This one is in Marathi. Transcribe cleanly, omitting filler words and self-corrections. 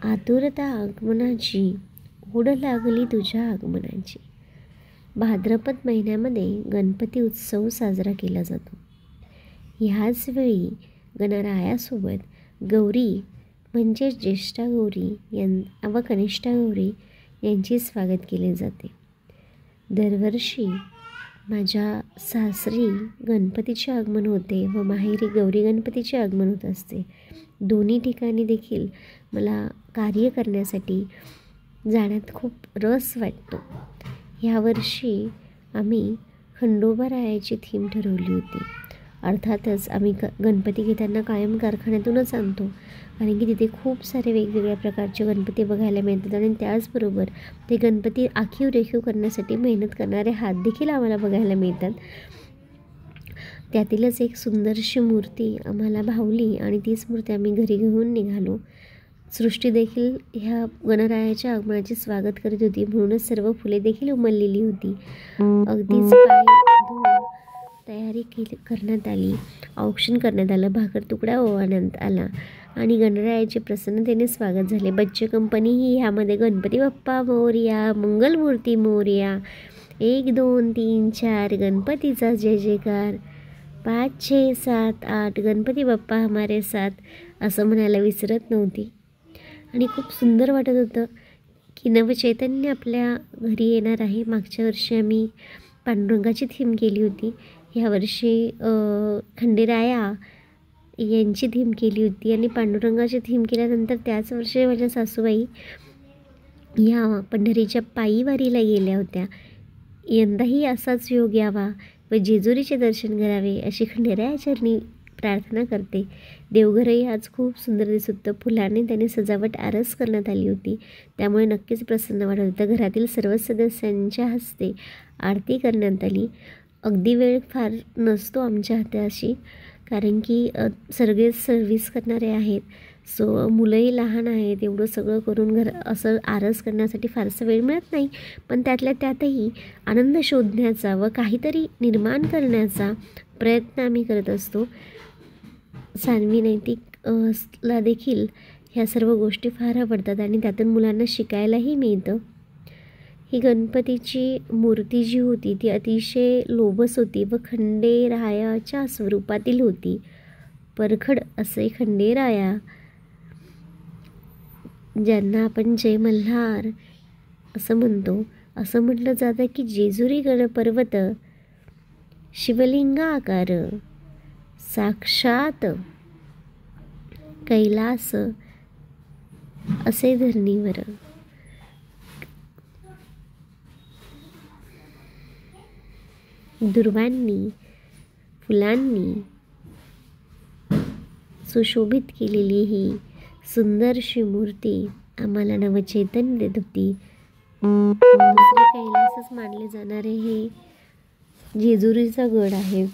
आतुरता आगमनाची, ओढ लागली तुझ्या आगमनाची. भाद्रपद महिन्यामध्ये गणपती उत्सव साजरा केला जातो. ह्याच वेळी गणरायासोबत गौरी म्हणजेच ज्येष्ठा गौरी व कनिष्ठा गौरी यांचे स्वागत केले जाते. दरवर्षी माझ्या सासरी गणपतीचे आगमन होते व माहेरी गौरी गणपतीचे आगमन होत असते. दोन्ही ठिकाणी देखील मला कार्य करण्यासाठी जाण्यात खूप रस वाटतो. यावर्षी आम्ही खंडोबारायाची थीम ठरवली होती. अर्थातच आम्ही गणपती घेताना कायम कारखान्यातूनच आणतो, कारण की तिथे खूप सारे वेगवेगळ्या प्रकारचे गणपती बघायला मिळतात आणि त्याचबरोबर ते गणपती आखीव रेखीव करण्यासाठी मेहनत करणारे हात देखील आम्हाला बघायला मिळतात. त्यातीलच एक सुंदरशी मूर्ती आम्हाला भावली आणि तीच मूर्ती आम्ही घरी घेऊन निघालो. सृष्टी देखील ह्या गणरायाच्या आगमनाचे स्वागत करत होती, म्हणूनच सर्व फुले देखील उमललेली होती. अगदीच पाय धुवून तयारी करण्यात आली. औक्षण करण्यात आलं, भाकर तुकडा ओवाळण्यात आला आणि गणरायाचे प्रसन्नतेने स्वागत झाले. बच्चे कंपनीही ह्यामध्ये गणपती बाप्पा मोरया, मंगलमूर्ती मोरया, 1 2 3 4 गणपतीचा जय जयकार, 5 6 7 8 गणपती बाप्पा हमारे साथ असं म्हणायला विसरत नव्हती. आणि खूप सुंदर वाटत होतं की नवचैतन्य आपल्या घरी येणार आहे. मागच्या वर्षी आम्ही पांडुरंगाची थीम केली होती, ह्यावर्षी खंडेराया यांची थीम केली होती आणि पांडुरंगाची थीम केल्यानंतर त्याच वर्षी माझ्या सासूबाई ह्या पंढरीच्या पायी वारीला गेल्या होत्या. यंदाही असाच योग यावा व जेजुरीचे दर्शन करावे अशी खंडेरायाचरणी प्रार्थना करते. देवघरही आज खूप सुंदर दिसत होतं. फुलांनी त्याने सजावट आरस करण्यात आली होती, त्यामुळे नक्कीच प्रसन्न वाटत होतं. घरातील सर्व सदस्यांच्या हस्ते आरती करण्यात आली. अगदी वेळ फार नसतो आमच्या हाताशी, कारण की सगळे सर्व्हिस करणारे आहेत, सो मुलंही लहान आहेत. एवढं सगळं करून असं आरस करण्यासाठी फारसा वेळ मिळत नाही, पण त्यातल्या त्यातही आनंद शोधण्याचा व काहीतरी निर्माण करण्याचा प्रयत्न आम्ही करत असतो. सान्वी नैतिक ला देखील ह्या सर्व गोष्टी फार आवडतात आणि त्यातून मुलांना शिकायलाही मिळतं. ही गणपतीची मूर्ती जी होती ती अतिशय लोभस होती व खंडेरायाच्या स्वरूपातील होती. परखड असे खंडेराया, ज्यांना आपण जय मल्हार असं म्हणतो. असं म्हटलं जातं की जेजुरी गणपर्वत शिवलिंगाकार, साक्षात कैलास असे धरणीवर. दुर्वांनी फुलांनी सुशोभित केलेली ही सुंदरशी मूर्ती आम्हाला नवचैतन्य देत होती. दुसरे कैलासच मानले जाणारे हे जेजुरीचा गड आहे.